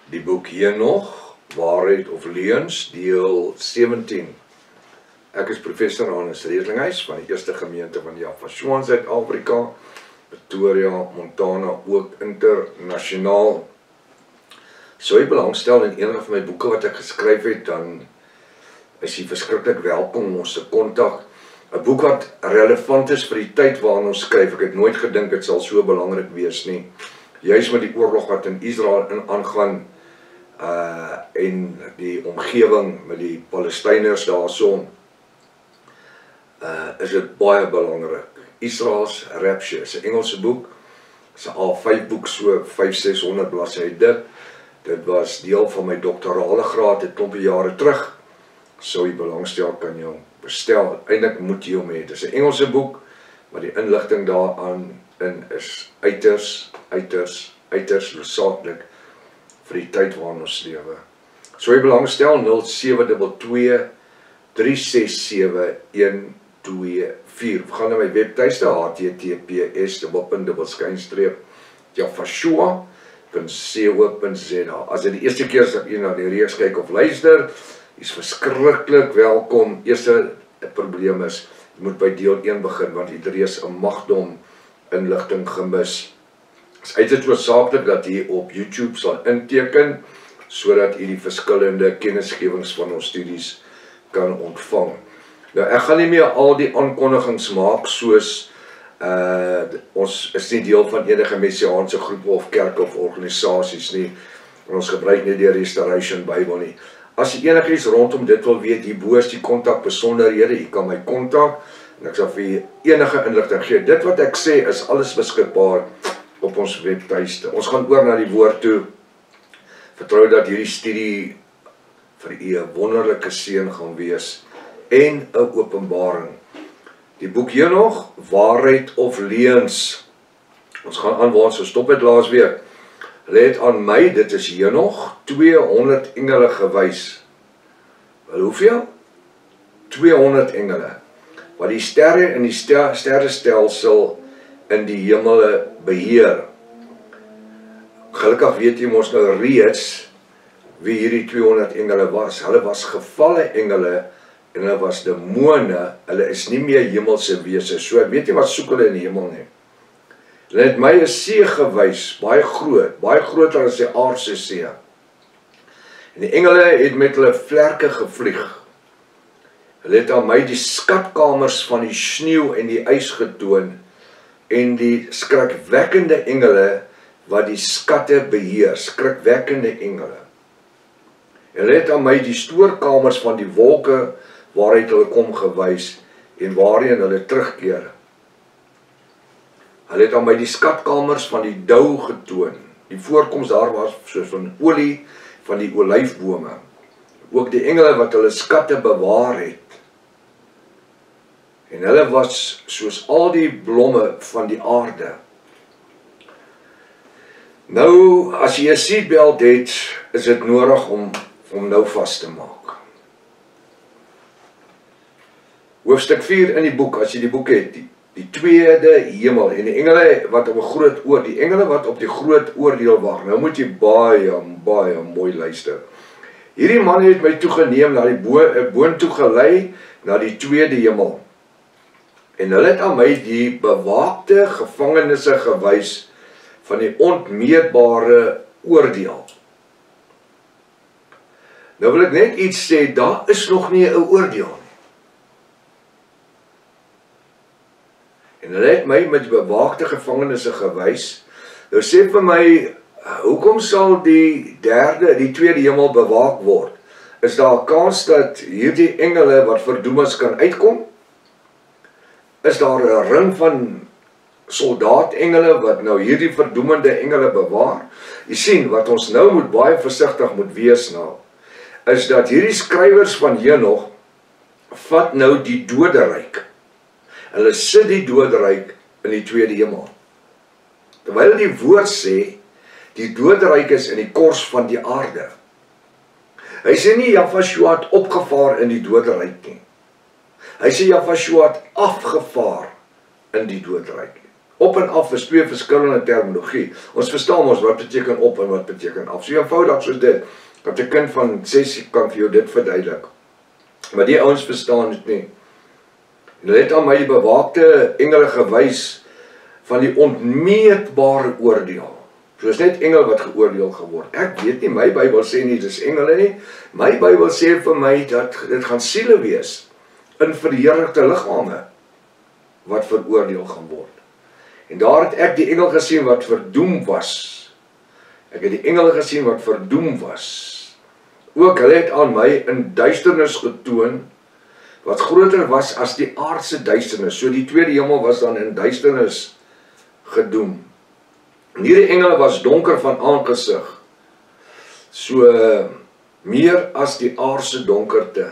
Die boek Henog, Waarheid of Leuns, deel 17. Ek is professor Hannes Redlinghuis van die Eerste Gemeente van Java in Suid-Afrika, Pretoria, Montana, ook internasionaal. Sou jy belangstel in een van my boeke wat ek geskryf het, dan is jy verskriklik welkom om ons te kontak. 'n boek wat relevant is vir die tyd waarin ons skryf. Ek het nooit gedink dit sal so belangrik wees nie. Juist met die oorlog wat in Israel aangaan, en die omgewing met die Palestyners daarso, is dit baie belangrik. Israel's Rapture is 'n Engelse boek, is 'n A5 boek, so 500-600 bladsye dik. Dit was deel van my doktorale graad 'n klompie jare terug. Sou jy belangstel, kan jy hom bestel. Eintlik moet jy hom hê. Dit is 'n Engelse boek, maar die inligting daaraan is uiters noodsaaklik vir die tyd waarin ons lewe. Sou jy belangstel, 0722 367 124. Gaan na my webtuiste https://javashua.co.za. As dit die eerste keer is dat jy na die reeks kyk of luister, is verskriklik welkom. Eerste probleem is, jy moet by deel 1 begin, want jy het reeds 'n magdom inligting gemis. Het is uiters noodsaaklik dat jy op YouTube sal inteken, sodat jy die verskillende kennisgewings van ons studies kan ontvang. Nou, ek gaan nie meer al die aankondigings maak, soos ons is nie deel van enige messiaanse groepe of kerke of organisasies nie, en ons gebruik nie die Restoration Bible nie. As jy enigiets rondom dit wil weet, hierbo is die kontakbesonderhede, jy kan my kontak, en ek sal vir jy enige inligting gee. Dit wat ek sê is alles beskikbaar op ons webtuiste. Ons gaan oor na die woord toe. Vertrou dat hierdie studie vir u 'n wonderlike seën gaan wees en 'n openbaring. Die boek Henog, Waarheid of Leuns. Ons gaan aan waar ons gestop het laasweek. Let aan my, dit is Henog, 200 engele gewys. Wel, hoeveel? 200 engele. Wat die sterre in die sterrestelsel in die hemele beheer. Gelukkig weet jy mos nou reeds wie hierdie 200 engele was. Hulle was gevalle engele en hulle was demone. Hulle is nie meer hemelse wese. So ek weet nie wat soek hulle in die hemel nie. Hulle het my 'n see gewys, baie groot, baie groter as die aardse see. En die engele het met hulle vlerke gevlieg. Hulle het aan my die skatkamers van die sneeu en die ys getoon, en die skrikwekkende engele wat die skatte beheer, skrikwekkende engele. Hulle het aan my die stoorkamers van die wolke waaruit hulle kom gewys en waarheen hulle terugkeer. Hulle het aan my die skatkamers van die dou getoon. Die voorkoms daar was soos van olie van die olyfbome. Ook die engele wat hulle skatte bewaar het. En hulle was soos al die blomme van die aarde. Nou, as jy 'n seatbelt het, is dit nodig om nou vas te maak. Hoofstuk 4 in die boek, as jy die boek het, die tweede hemel, en die engele wat op 'n groot oor, die engele wat op die groot oordeel wag. Nou moet jy baie mooi luister. Hierdie man het my toegeneem na die boontoe gelei, na die tweede hemel. En hulle het aan my die bewaakte gevangenisse gewys van die onmeetbare oordeel. Nou wil ek net iets sê, daar is nog nie 'n oordeel nie. En hulle het my met bewaakte gevangenisse gewys. Nou sê vir my, hoekom sal die tweede hemel bewaak word? Is daar 'n kans dat hierdie engele wat verdoem is kan uitkom? Is daar 'n ring van soldaatengele wat nou hierdie verdoemende engele bewaar? Jy sien, wat ons nou moet baie versigtig moet wees nou, is dat hierdie skrywers van Henog vat nou die doderyk. Hulle sit die doderyk in die tweede hemel. Terwyl die woord sê, die doderyk is in die kors van die aarde. Hy sê nie Javashua het opgevaar in die doderyk nie. Hy sê Javashua het afgevaar in die doderyk. Op en af is twee verskillende terminologie. Ons verstaan ons wat beteken op en wat beteken af. So eenvoudig soos dit, dat 'n kind van 6 kan vir jou dit verduidelik. Maar die ouens verstaan dit nie. En hulle het aan my die bewaakte engele gewys van die onmeetbare oordeel. So is net engel wat geoordeel geword. Ek weet nie, my Bybel sê nie, dis engele nie. My Bybel sê vir my dat dit gaan siele wees in verheerlikte liggame wat veroordeel gaan word. En daar het ek die engel gesien wat verdoem was. Ek het die engel gesien wat verdoem was. Ook hulle het aan my in duisternis getoon, wat groter was as die aardse duisternis. So die tweede hemel was dan in duisternis gedoem. En hierdie engele was donker van aangesig, so meer as die aardse donkerte.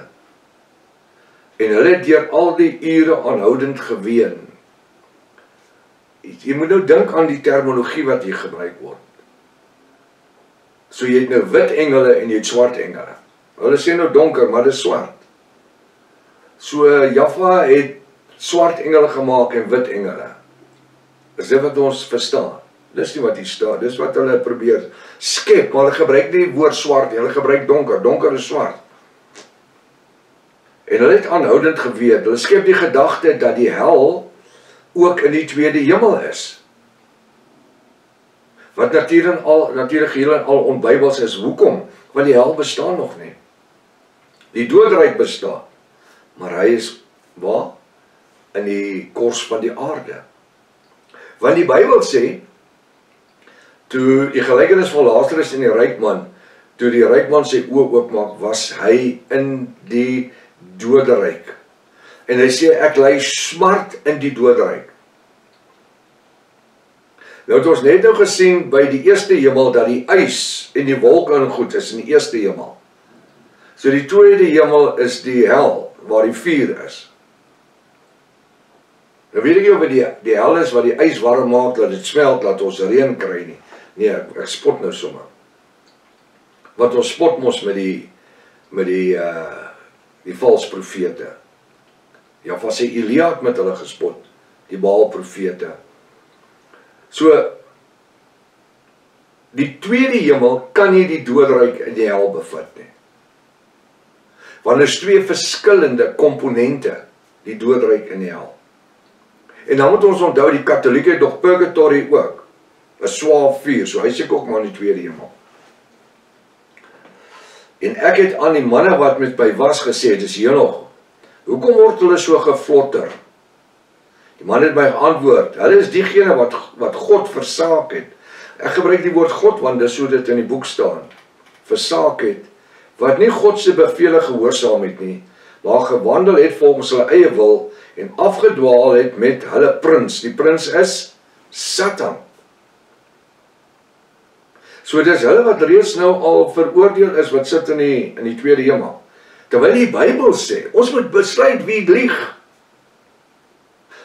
En hulle het deur al die ure aanhoudend geween. Jy moet nou dink aan die terminologie wat hier gebruik word. So jy het nou wit engele en jy het swart engele. Hulle sê nou donker, maar dit is swart. So Jaffa het swart engele gemaak en wit engele. Is dit wat ons verstaan? Dis nie wat hier staan, dis wat hulle probeer skep, maar hulle gebruik nie die woord swart nie, hulle gebruik donker, donker is swart. En hulle het aanhoudend geweet, hulle skep die gedagte dat die hel ook in die tweede hemel is. Wat natuurlik geheel en al onbybels is. Hoekom? Want die hel bestaan nog nie. Die doodryk bestaan. Maar hy is waar? In die kors van die aarde. Want die Bybel sê, toe die gelykenis van Lazarus en die ryk man, toe die ryk man sy oë oopmaak, was hy in die doodryk. En hy sê, ek ly smart in die doodryk. Nou het ons net nou gesien by die eerste hemel, dat die ys en die wolke en goed is in die eerste hemel. So die tweede hemel is die hel, waar die vuur is. Nou weet ek nie of die hel is wat die ys warm maak, dat dit smelt, dat ons reën kry nie. Nee, ek spot nou sommer. Want ons spot mos met die vals profete. Ja, van sê Elia het met hulle gespot, die Baal profete. So, die tweede hemel kan nie die doodryk in die hel bevat nie. Want er is twee verskillende komponente, die doodryk in die hel. En dan moet ons onthou, die katholieke het nog purgatory ook, 'n swaar vuur, so hy sê ook maar in die tweede hemel. En ek het aan die manne wat met my was gesê, dis hier nog, hoekom word hulle so geflotter? Die man het my geantwoord, hulle is diegene wat God versaak het. Ek gebruik die woord God, want dis so dit in die boek staan. Versaak het, wat nie God se bevele gehoorsaam het nie, maar gewandel het volgens hulle eie wil, en afgedwaal het met hulle prins. Die prins is Satan. So dis hulle wat reeds nou al veroordeel is, wat sit in die tweede hemel. Terwyl die Bybel sê, ons moet besluit wie lieg.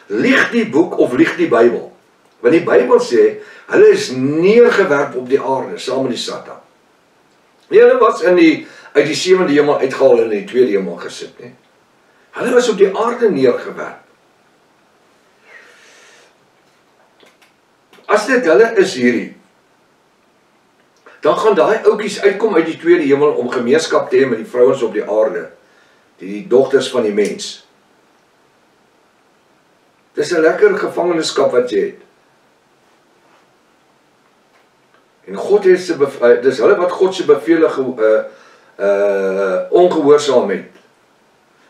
Lieg die boek of lieg die Bybel? Want die Bybel sê, hulle is neergewerp op die aarde, saam met die Satan. Nie hulle was uit die 7de hemel uitgehaal en in die tweede hemel gesit nie. Hulle was op die aarde neergewerp. As dit hulle is hierdie, dan gaan daai oukies uitkom uit die tweede hemel om gemeenskap te hê met die vrouens op die aarde, die dogters van die mens. Dis 'n lekker gevangenskap wat jy het. En God het dis hulle wat God se bevele ongehoorsaam het.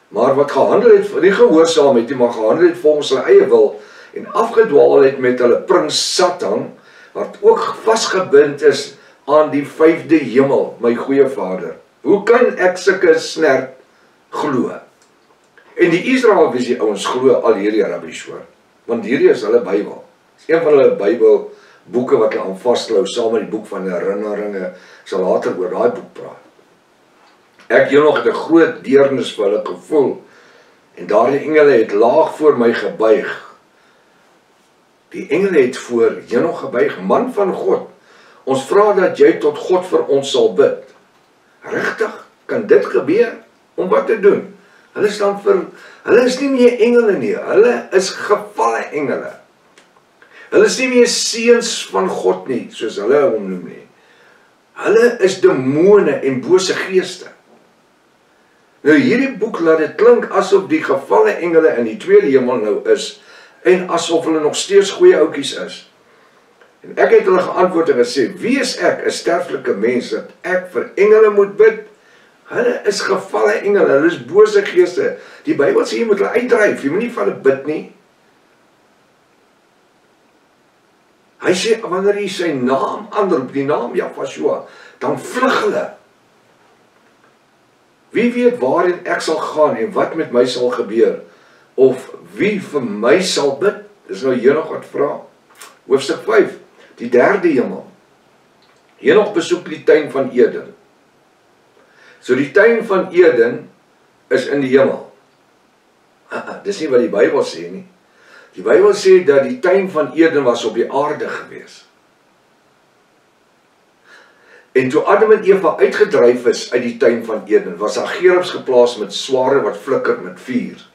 Maar wat gehandel het, nie gehoorsaam het nie, maar gehandel het volgens hulle eie wil en afgedwaal het met hulle prins Satan, wat ook vasgebind is aan die 5de hemel, my goeie Vader. Hoe kan ek sulke snert glo? En die Israelvisie ouens glo al hierdie rabbies hoor, want hierdie is hulle Bybel. Dis een van hulle Bybelboeke wat hulle aan vasthou, saam met die boek van Herinneringe, sal later oor daai boek praat. Ek nog het 'n groot deernis vir hulle gevoel, en daardie engele het laag voor my gebuig. Die engele het voor nog gebuig, man van God, ons vra dat jy tot God vir ons sal bid. Regtig, kan dit gebeur? Om wat te doen? Hulle is nie meer engele nie, hulle is gevalle engele. Hulle is nie meer seuns van God nie, soos hulle hom noem nie. Hulle is demone en bose geeste. Nou hierdie boek laat dit klink asof die gevalle engele in die tweede hemel nou is, en asof hulle nog steeds goeie oukies is. En ek het hulle geantwoord en gesê, wie is ek, 'n sterflike mens, dat ek vir engele moet bid? Hulle is gevalle engele, hulle is bose geeste. Die Bybel sê jy moet hulle uitdryf, jy moet nie vir hulle bid nie. Hy sê, wanneer jy sy naam aanroep, die naam Jahweh, dan vlug hulle. Wie weet waarin ek sal gaan en wat met my sal gebeur? Of wie vir my sal bid? Dis nou Henog wat vra. Hoofstuk 5, die derde hemel. Henog besoek die tuin van Eden. So die tuin van Eden is in die hemel. Dis nie wat die Bybel sê nie. Die Bybel sê dat die tuin van Eden was op die aarde gewees. En toe Adam en Eva uitgedryf is uit die tuin van Eden, was daar gerubs geplaas met sware wat flikker met vuur.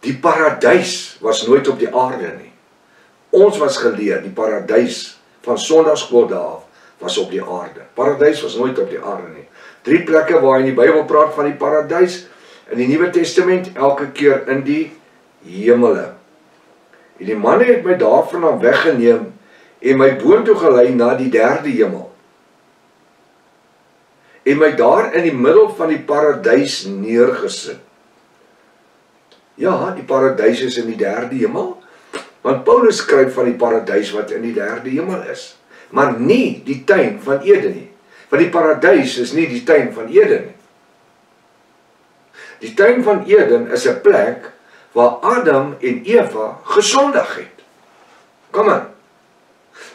Die paradys was nooit op die aarde nie. Ons was geleer, die paradys van Sondagskool af was op die aarde. Paradys was nooit op die aarde nie. 3 plekke waar in die Bybel praat van die paradys, in die Nuwe Testament, elke keer in die hemele. En die manne het my daarvan weggeneem en my boontoe gelei na die derde hemel. En my daar in die middel van die paradys neergesit. Ja, die paradys is in die derde hemel, want Paulus skryf van die paradys wat in die derde hemel is, maar nie die tuin van Eden nie, want die paradys is nie die tuin van Eden nie. Die tuin van Eden is 'n plek waar Adam en Eva gesondig het. Kom aan.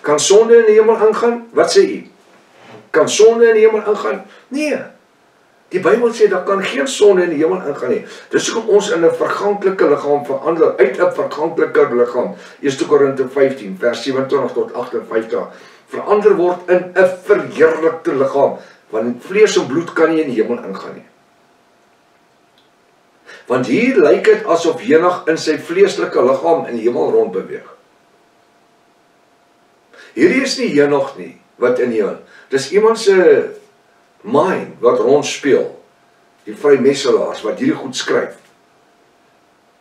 Kan sonde in die hemel ingaan? Wat sê u? Kan sonde in die hemel ingaan? Nee. Die Bybel sê daar kan geen sonde in die hemel ingaan nie. Dis hoekom ons in 'n verganklike liggaam verander uit 'n verganklike liggaam. 1 Korinte 15 vers 27 tot 58 verander word in 'n verheerlikte liggaam, want vlees en bloed kan nie in die hemel ingaan nie. Want hier lyk dit asof Henog in sy vleeslike liggaam in die hemel rondbeweeg. Hierdie is nie Henog nie wat in die hemel. Dis iemand se mind wat rondspeel. Die vrymesselaars wat hierdie goed skryf.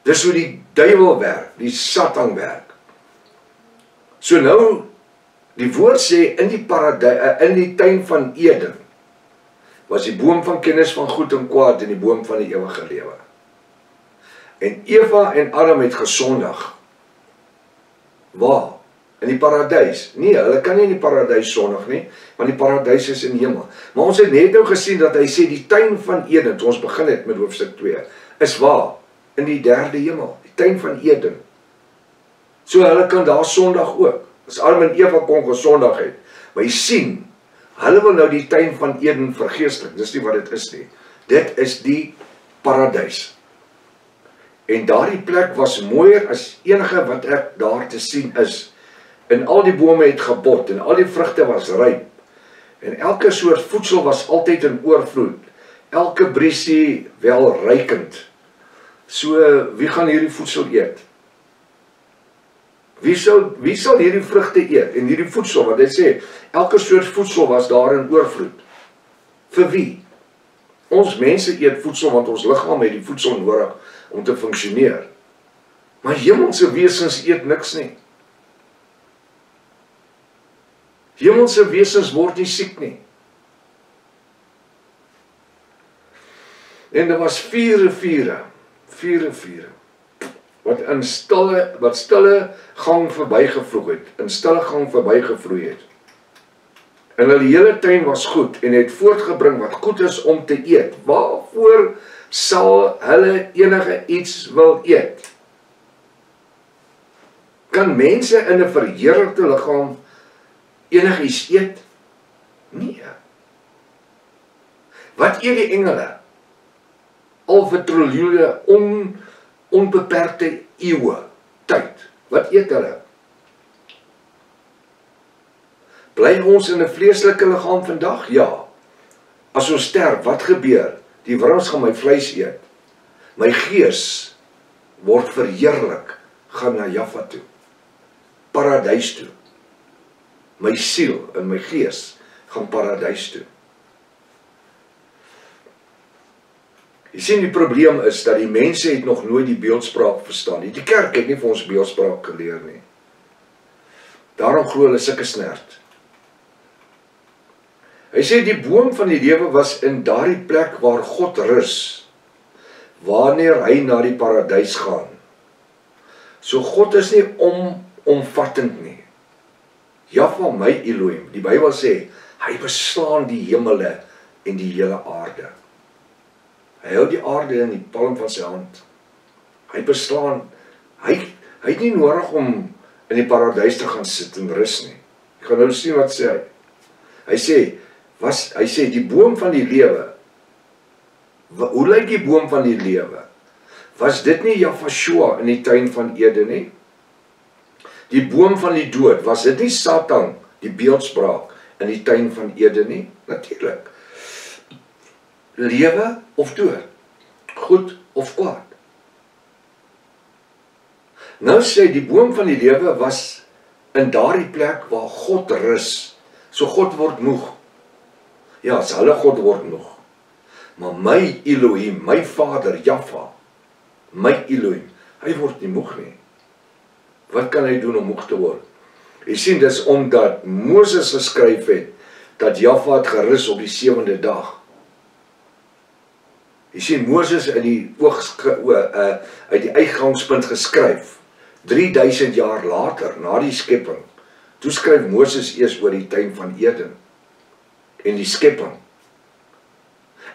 Dis hoe die duiwel werk, die Satan werk. So nou die woord sê in die paradys, in die tuin van Eden was die boom van kennis van goed en kwaad en die boom van die ewige lewe. En Eva en Adam het gesondig. Waar? In die paradys. Nee, hulle kan nie in die paradys sondig nie, want die paradys is in die hemel. Maar ons het net nou gesien dat hy sê die tuin van Eden, toe ons begin het met hoofstuk 2, is waar? In die derde hemel, die tuin van Eden. So hulle kan daar sondig ook. As Adam en Eva kon gesondig het. Maar jy sien, hulle wil nou die tuin van Eden vergeestelik. Dis nie wat dit is nie. Dit is die paradys. En daardie plek was mooier as enige wat ek daar te sien is. En al die bome het gebot en al die vrugte was ryp. En elke soort voedsel was altyd in oorvloed. Elke briesie welrykend. So, wie gaan hierdie voedsel eet? Wie sal hierdie vrugte eet en hierdie voedsel, wat hy sê, elke soort voedsel was daar in oorvloed. Vir wie? Ons mense eet voedsel want ons liggaam het die voedsel nodig om te funksioneer. Maar hemelse wesens eet niks nie. Hemelse wesens word nie siek nie. En daar was vier riviere, wat stille gang verbygevloei het, in stille gang verbygevloei het. En hulle hele tuin was goed en het voortgebring wat goed is om te eet. Waarvoor sal hulle enige iets wil eet? Kan mense in 'n verheerlikte liggaam enigiets eet? Nee. Wat eet die engele? Al vir triljoene onbeperkte eeue tyd. Wat eet hulle? Bly ons in 'n vleeslike liggaam vandag? Ja. As ons sterf, wat gebeur? Die wurms gaan my vleis eet. My gees word verheerlik, gaan na Jahwe toe. paradys toe. My siel en my gees gaan paradys toe. Jy sien, die probleem is dat die mense het nog nooit die beeldspraak verstaan nie. Die kerk het nie vir ons beeldspraak geleer nie. Daarom glo hulle sulke snert. Hy sê die boom van die lewe was in daardie plek waar God rus, wanneer hy na die paradys gaan. So God is nie omvattend nie. Jahwe, my Elohim, die Bybel sê, hy beslaan die hemele en die hele aarde. Hy hou die aarde in die palm van sy hand. Hy beslaan, hy het nie nodig om in die paradys te gaan sit en rus nie. Ek gaan nou sien wat sê hy. Hy sê die boom van die lewe. Hoe lyk die boom van die lewe? Was dit nie Jahwe in die tuin van Eden nie? Die boom van die dood, was dit nie Satan, die beeldspraak, in die tuin van Eden nie? Natuurlik. Lewe of dood? Goed of kwaad? Nou sê die boom van die lewe was in daardie plek waar God rus. So God word moeg. Ja, as hulle God word moeg. Maar my Elohim, my Vader, Jahwe, my Elohim, hy word nie moeg nie. Wat kan hy doen om moeg te word? Jy sien, dis omdat Moses geskryf het, dat Jahwe het gerus op die 7de dag. Jy sien, Moses uit die uitgangspunt geskryf, 3000 jaar later, na die skepping, toe skryf Moses eers oor die tuin van Eden, en die skepping.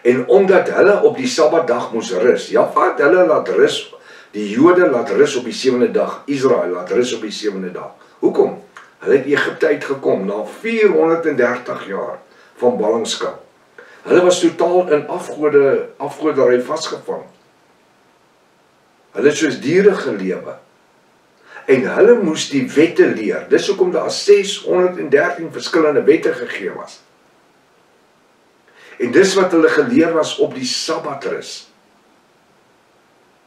En omdat hulle op die Sabbatdag moes rus, Jahwe het hulle laat rus, die Jode laat rus op die 7de dag, Israel laat rus op die 7de dag. Hoekom? Hulle het Egipte uitgekom na 430 jaar van ballingskap. Hulle was totaal in afgoderry vasgevang. Hulle het soos diere gelewe. En hulle moes die wette leer. Dis hoekom daar 613 verskillende wette gegee was. En dis wat hulle geleer was op die Sabbatrus.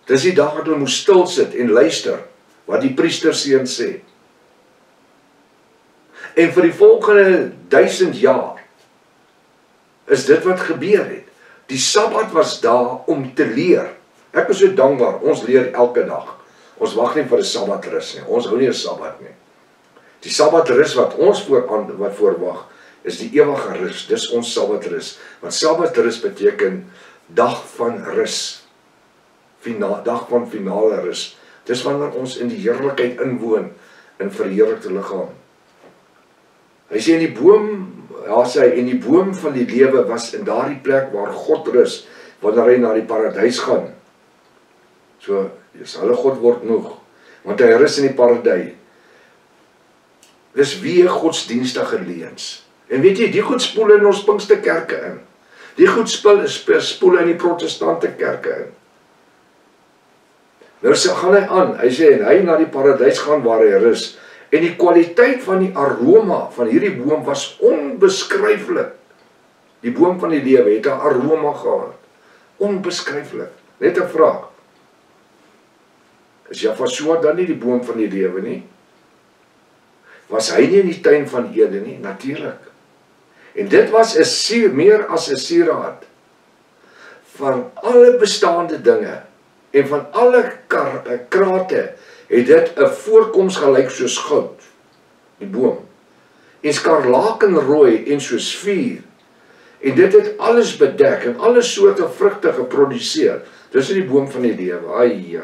Dis die dag wat hulle moes stil sit en luister wat die priesterseun sê. En vir die volgende 1000 jaar is dit wat gebeur het. Die Sabbat was daar om te leer. Ek is so dankbaar, ons leer elke dag. Ons wag nie vir 'n Sabbatrus nie. Ons hou nie 'n Sabbat nie. Die Sabbatrus wat ons voorwag, is die ewige rus. Dis ons Sabbatrus. Want Sabbatrus beteken dag van rus. Dag van finale rus. Dis wanneer ons in die heerlikheid inwoon in verheerlikte liggaam. Hy sê in die boom van die lewe was in daardie plek waar God rus, wanneer hy na die paradys gaan. So, hulle God word moeg, want hy rus in die paradys. Dis weer godsdienstige leuns. En weet jy, die goed spoel in ons Pinksterkerke in. Die goed spoel in die protestante kerke in. Nou gaan hy aan, hy sê, en hy na die paradys gaan waar hy rus, en die kwaliteit van die aroma van hierdie boom was onbeskryflik. Die boom van die lewe het 'n aroma gehad. Onbeskryflik. Net 'n vraag. Is Jahwe dan nie die boom van die lewe nie? Was hy nie in die tuin van Eden nie? Natuurlik. En dit was meer as 'n sieraad van alle bestaande dinge en van alle krate het dit 'n voorkoms gelyk soos goud, die boom, en skarlakenrooi en soos vuur, en dit het alles bedek en alle soorte vrugte geproduseer. Dis die boom van die lewe. Ai.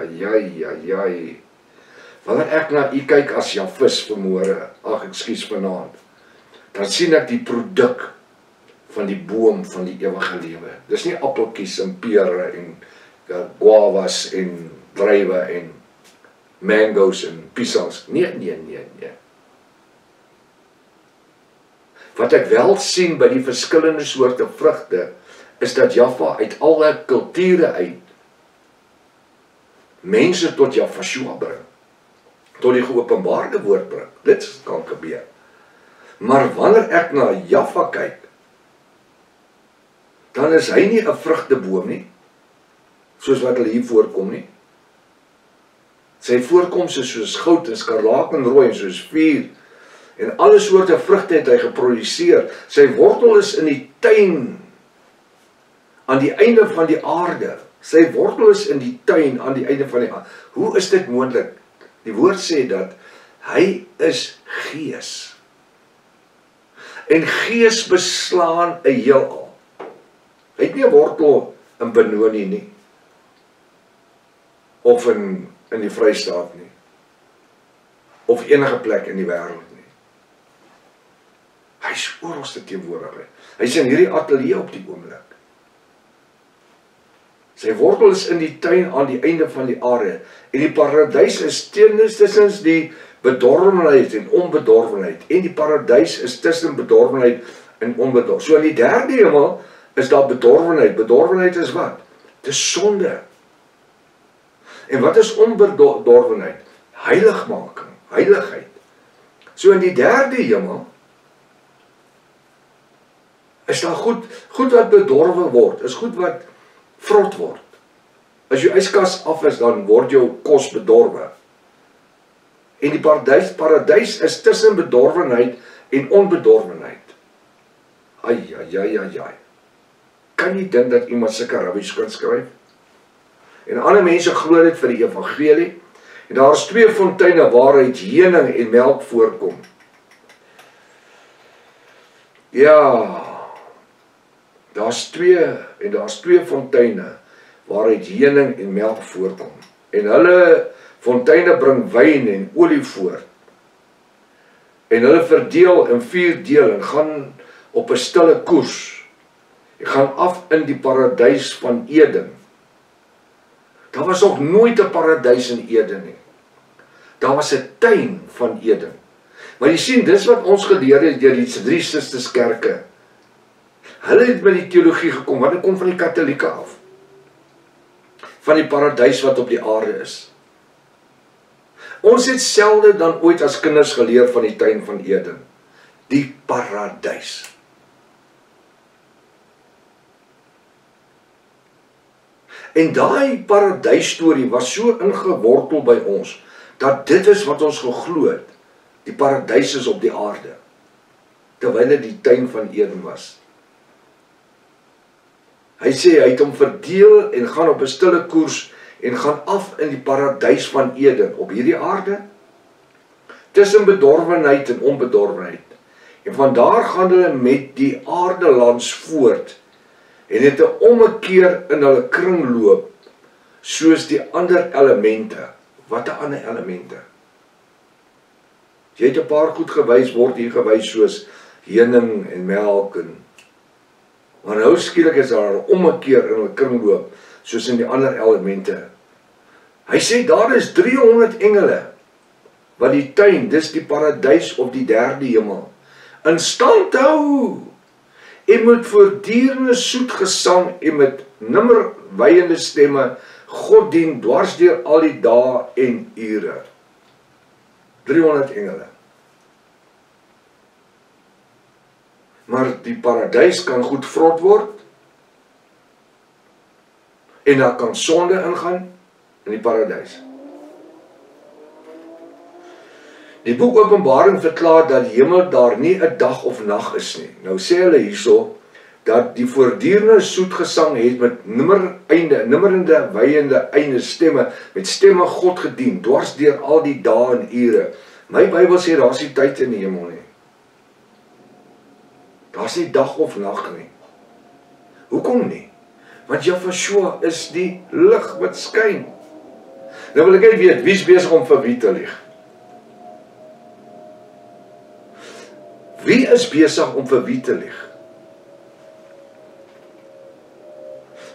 Wanneer ek na u kyk as Jahwe vanmôre, vanaand, dan sien ek die produk van die boom van die ewige lewe. Dis nie appeltjies en pere en guavas en druiwe en mangoes en pisangs. Nee. Wat ek wel sien by die verskillende soorte vrugte, is dat Jahwe uit alle kulture uit mense tot Jahwe bring, tot die geopenbaarde woord bring. Dit kan gebeur. Maar wanneer ek na Jahwe kyk, dan is hy nie 'n vrugteboom nie, soos wat hulle hier voorkom nie. Sy voorkoms is soos goud en skarlakenrooi en soos vuur. En alle soorte vrugte het hy geproduseer. Sy wortel is in die tuin aan die einde van die aarde. Sy wortel is in die tuin aan die einde van die aarde. Hoe is dit moontlik? Die woord sê dat hy is gees. En gees beslaan 'n heelal. Hy het nie 'n wortel in Benoni nie. Of in die Vrystaat nie. Of enige plek in die wêreld nie. Hy is oralste teenwoordig. Hy is in hierdie ateljee op die oomblik. Sy wortel is in die tuin aan die einde van die aarde. En die paradys is tussen die bedorwenheid en onbedorwenheid. En die paradys is tussen bedorwenheid en onbedorwenheid. So in die derde hemel is daar bedorwenheid. Bedorwenheid is wat? Dit is sonde. En wat is onbedorwenheid? Heiligmaking, heiligheid. So in die derde hemel is daar goed wat bedorwe word, is goed wat vrot word. As jou yskas af is, dan word jou kos bedorwe. En die paradys is tussen bedorwenheid en onbedorwenheid. Ai. Kan jy dink dat iemand sulke rubbish kan skryf? En ander mense glo dit vir die evangelie. En daar is 2 fonteine waaruit heuning en melk voorkom. Ja, daar's 2 fonteine waaruit heuning en melk voorkom. En hulle fonteine bring wyn en olie voort. En hulle verdeel in 4 dele en gaan op 'n stille koers. Jy gaan af in die paradys van Eden. Daar was nog nooit 'n paradys in Eden nie. Daar was 'n tuin van Eden. Maar jy sien, dis wat ons geleer het deur die 3 susters kerke. Hulle het met die teologie gekom, want dit kom van die Katolieke af. Van die paradys wat op die aarde is. Ons het selde dan ooit as kinders geleer van die tuin van Eden. Die paradys. En daai paradysstorie was so ingewortel by ons, dat dit is wat ons geglo het. Die paradys is op die aarde. Terwyl dit die tuin van Eden was. Hy sê, hy het hom verdeel en gaan op 'n stille koers en gaan af in die paradys van Eden op hierdie aarde. Tussen bedorwenheid en onbedorwenheid. En vandaar gaan hulle met die aardelands voort. En het 'n ommekeer in hulle kringloop, soos die ander elemente. Wat 'n ander elemente? Jy het 'n paar goed gewys, word hier gewys soos heuning en melk en maar nou skielik is daar 'n ommekeer in hulle kringloop, soos in die ander elemente. Hy sê daar is 300 engele wat die tuin, dis die paradys op die derde hemel, in stand hou. En met voortdurende soet gesang en met nimmer wyende stemme God dien dwars deur al die dae en ure. 300 engele. Maar die paradys kan goed vrot word. En daar kan sonde ingaan in die paradys. Die boek Openbaring verklaar dat die hemel daar nie 'n dag of nag is nie. Nou sê hulle hierso dat die voortdurende soet gesang het met nimmerende wyende einde stemme, met stemme God gedien, dwars deur al die dae en ure. My Bybel sê daar's nie tyd in die hemel nie. Daar's nie dag of nag nie. Hoekom nie? Want Yeshua is die lig wat skyn. Nou wil ek net weet, wie is besig om vir wie te lieg? Wie is besig om vir wie te lieg?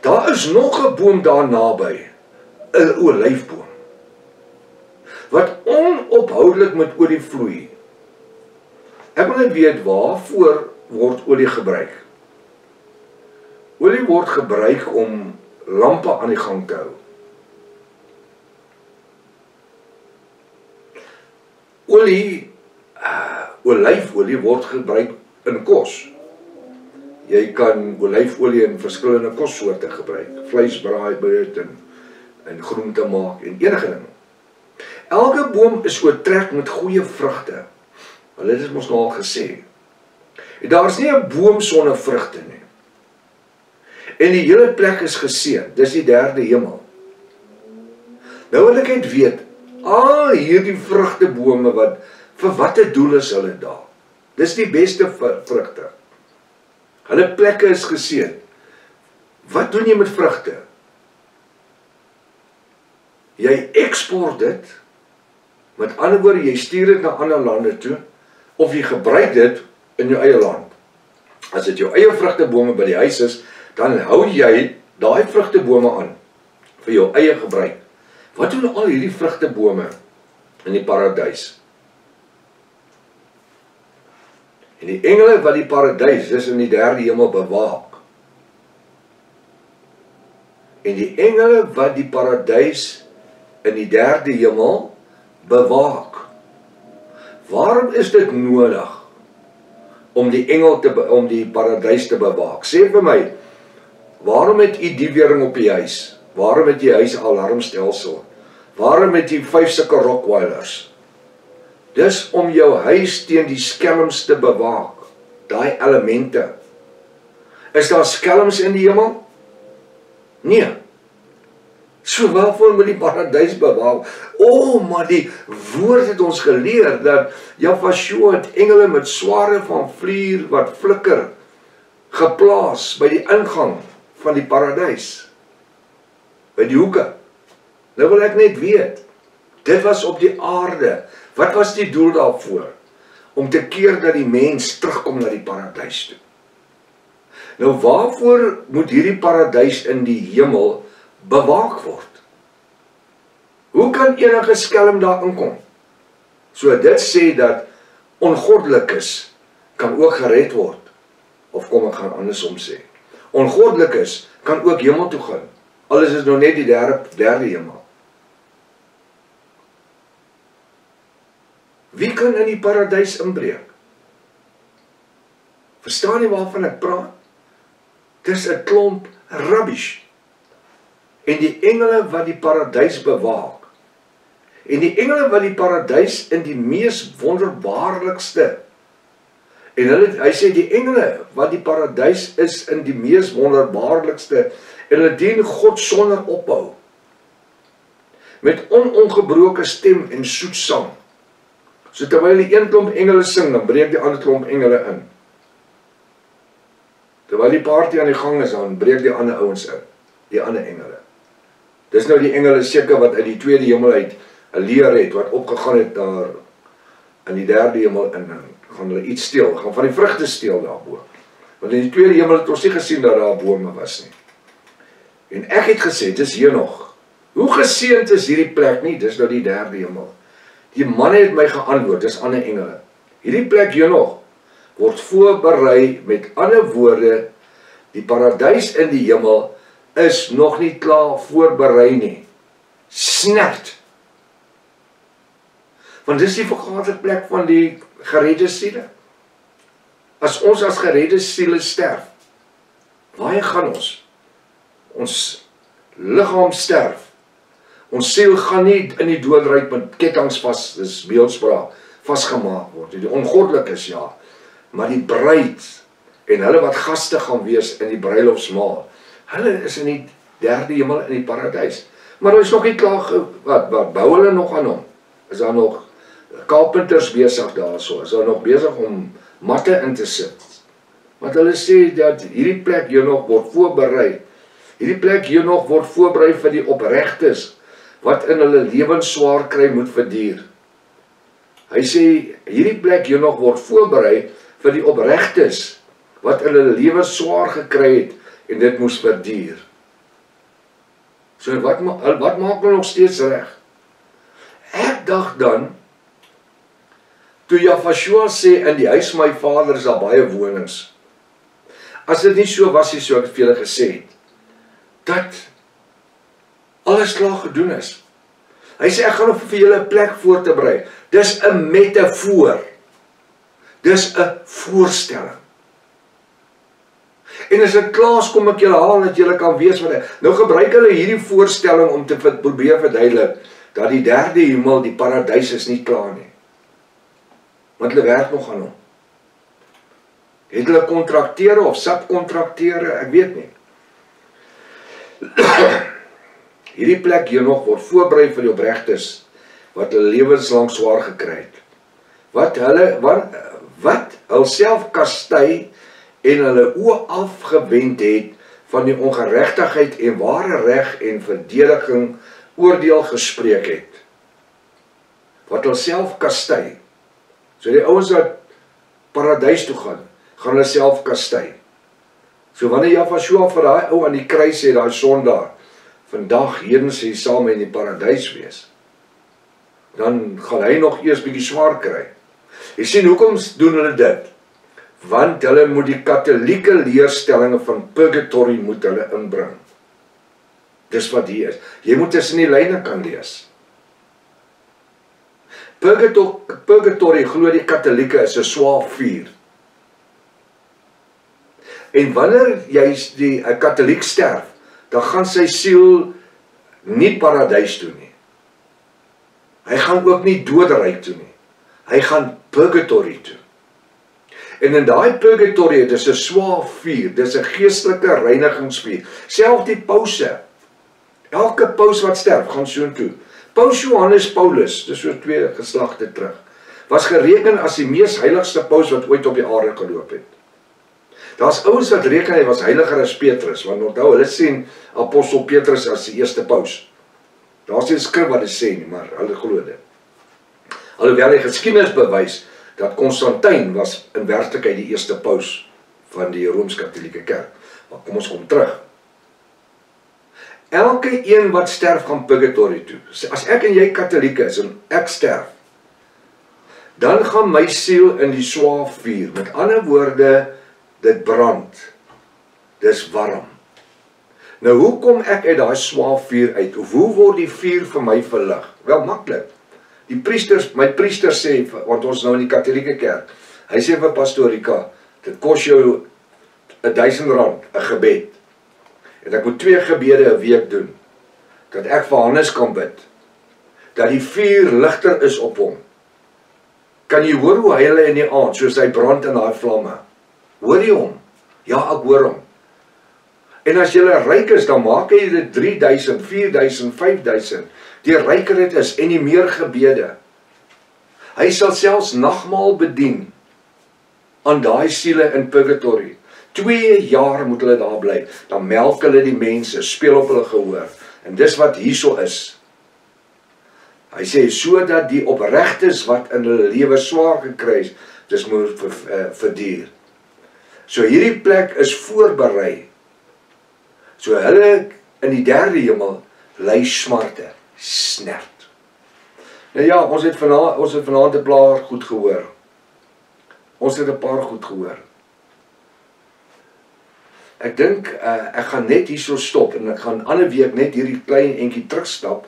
Daar is nog 'n boom daar naby, 'n olyfboom, wat onophoudelik met olie vloei. Ek wil net weet, waarvoor word olie gebruik? Olie word gebruik om lampe aan die gang te hou. Olyfolie word gebruik in kos. Jy kan olyfolie in verskillende kossoorte gebruik. Vleis braai, brood en groente maak en enige ding. Elke boom is oortrek met goeie vrugte. Hulle het dit mos nou al gesê. En daar is nie 'n boom sonder vrugte nie. En die hele plek is geseën. Dis die derde hemel. Nou wil ek net weet, al hierdie vrugtebome vir watter doel is hulle daar? Dis die beste vrugte. Hulle plekke is geseën. Wat doen jy met vrugte? Jy export dit, met ander woorde, jy stuur dit na ander lande toe, of jy gebruik dit in jou eie land. As dit jou eie vrugtebome by die huis is, dan hou jy daai vrugtebome aan, vir jou eie gebruik. Wat doen al hierdie vrugtebome in die paradys? En die engele wat die paradys, dis in die derde hemel bewaak. En die engele wat die paradys in die derde hemel bewaak. Waarom is dit nodig om die paradys te bewaak? Sê vir my, waarom het u die wering op die huis? Waarom het die huis alarmstelsel? Waarom het die 5 sulke Rottweilers? Dis om jou huis teen die skelms te bewaak. Daai elemente. Is daar skelms in die hemel? Nee. So waarvoor moet die paradys bewaak? Maar die woord het ons geleer dat Jafashua het engele met sware van vlier wat flikker geplaas by die ingang van die paradys. By die hoeke. Nou wil ek net weet, dit was op die aarde. Wat was die doel daarvoor? Om te keer dat die mens terugkom na die paradys toe. Nou waarvoor moet hierdie paradys in die hemel bewaak word? Hoe kan enige skelm daar inkom? So dit sê dat ongoddelikes kan ook gered word. Of kom ek gaan andersom sê. Ongoddelikes kan ook hemel toe gaan. Alles is nou net die derde hemel. Wie kan in die paradys inbreek? Verstaan jy waarvan ek praat? Dis 'n klomp rubbish. En die engele wat die paradys bewaak. En die engele wat die paradys in die mees wonderbaarlikste. En hy sê die engele wat die paradys is in die mees wonderbaarlikste. En hulle dien God sonder ophou. Met onongebroke stem en soet sang. So terwyl die een klomp engele sing, dan breek die ander klomp engele in. Terwyl die party aan die gang is, dan breek die ander ouens in. Die ander engele. Dis nou die engele seker wat uit die tweede hemel uit 'n leer het, wat opgegaan het daar in die derde hemel in, gaan hulle iets steel, gaan van die vrugte steel daarbo. Want in die tweede hemel het ons nie gesien dat daar bome was nie. En ek het gesê, dis hier nog. Hoe geseënd is hierdie plek nie? Dis nou die derde hemel. Die man het my geantwoord, dis ander engele. Hierdie plek hier nog word voorberei, met ander woorde, die paradys in die hemel is nog nie klaar voorberei nie. Snert. Want dis die vergaderplek van die geredde siele. As ons as geredde siele sterf, waar gaan ons? Ons liggaam sterf. Ons siel gaan nie in die doodryk met kettinge vas, dis beeldspraak, vasgemaak word. Die ongoddelikes ja, maar die bruid en hulle wat gaste gaan wees in die bruilofsmaal, hulle is in die derde hemel in die paradys. Maar hulle is nog nie klaar, wat bou hulle nog aan hom? Is daar nog carpenters besig daarso? Is daar nog besig om matte in te sit? Want hulle sê dat hierdie plek hier nog word voorberei. Hierdie plek hier nog word voorberei vir die opregtes wat in hulle lewens swaar kry moet verduur. Hy sê hierdie plek hier nog word voorberei vir die opregtes wat in hulle lewens swaar gekry het en dit moes verduur. So wat maak hulle nog steeds reg? Ek dink dan, toe Jafashua sê in die huis van my vader is daar baie wonings. As dit nie so was nie, so ek het vir julle gesê het, dat alles klaar gedoen is. Hy sê ek gaan vir julle 'n plek voor te berei. Dis 'n metafoor. Dis 'n voorstelling. En as dit klaar is, kom ek julle haal dat julle kan weet wat hy. Nou gebruik hulle hierdie voorstelling om te probeer verduidelik dat die derde hemel, die paradys is nie klaar nie. Want hulle werk nog aan hom. Het hulle kontrakteure of subkontrakteure, ek weet nie. Hierdie plek hier nog word voorberei vir die opregtes, wat hulle lewenslang swaar gekry het. Wat hulself kastei en hulle oë afgewend het van die ongeregtigheid en ware reg en verdediging oordeel gespreek het. Wat hulself kastei. So die ouens wat paradys toe gaan hulle self kastei. So wanneer Jafashua vir daai ou aan die kruis sê, daai sondaar, vandag heden sê saam in die paradys wees, dan gaan hy nog eers bietjie swaar kry. Jy sien, hoekom doen hulle dit? Want hulle moet die katholieke leerstellinge van purgatory moet hulle inbring. Dis wat hier is. Jy moet tussen die lyne kan lees. Purgatory glo die katholieke is 'n swaar vuur. En wanneer jy die katholiek sterf, dan gaan sy siel nie paradys toe nie. Hy gaan ook nie doderyk toe nie. Hy gaan purgatory toe. En in daai purgatory, dis 'n swaar vuur, dis 'n geestelike reinigingsvuur. Selfs die pause. Elke paus wat sterf, gaan soontoe. Paus Johannes Paulus, dis so 2 geslagte terug, was gereken as die mees heiligste paus wat ooit op die aarde geloop het. Daar's ouens wat reken hy was heiliger as Petrus, want onthou, hulle sien apostel Petrus as die eerste paus. Daar's nie 'n skrif wat dit sê nie, maar hulle glo dit. Alhoewel die geskiedenis bewys dat Konstantin was in werklikheid die eerste paus van die Rooms-Katolieke Kerk. Maar kom ons kom terug. Elke een wat sterf gaan purgatory toe. As ek en jy Katolieke is en ek sterf, dan gaan my siel in die swaar vuur. Met ander woorde, dit brand. Dis warm. Nou, hoe kom ek uit daai swaar vuur uit? Of hoe word die vuur vir my verlig? Wel, maklik. My priester sê, want ons nou in die Katolieke Kerk, hy sê vir pastorika, dit kos jou R1000, 'n gebed. En ek moet 2 gebede 'n week doen, dat ek vir Hannes kan bid, dat die vuur ligter is op hom. Kan jy hoor hoe hy hulle in die aand, soos hy brand in daai vlamme? Hoor jy hom? Ja, ek hoor hom. En as jy ryk is, dan maak jy dit 3000, 4000, 5000, die ryker dit is, en die meer gebede. Hy sal selfs nagmaal bedien, aan daai siele in purgatory. 2 jaar moet hulle daar bly, dan melk hulle die mense, speel op hulle gehoor, en dis wat hierso is. Hy sê, sodat die opregtes wat in hulle lewe swaar gekry is, dis moet verduur. So hierdie plek is voorberei, so hulle in die derde hemel ly smarte, snert. Nou ja, ons het vanaand 'n paar goed gehoor. Ons het 'n paar goed gehoor. Ek dink, ek gaan net hierso stop, en ek gaan ander week net hierdie klein entjie terugstap,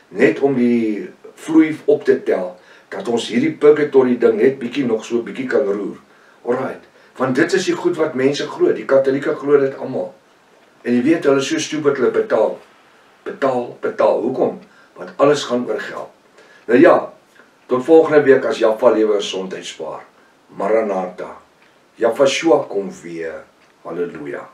net om die vloei op te tel, dat ons hierdie purgatory ding net nog so bietjie kan roer. Alright, want dit is die goed wat mense glo, die Katolieke glo dit almal. En jy weet, hulle is so stupid, hulle betaal. Hoekom? Want alles gaan oor geld. Nou ja, tot volgende week as Jaffa lewe gesondheid spaar. Maranatha. Jafashua kom weer. Halleluja.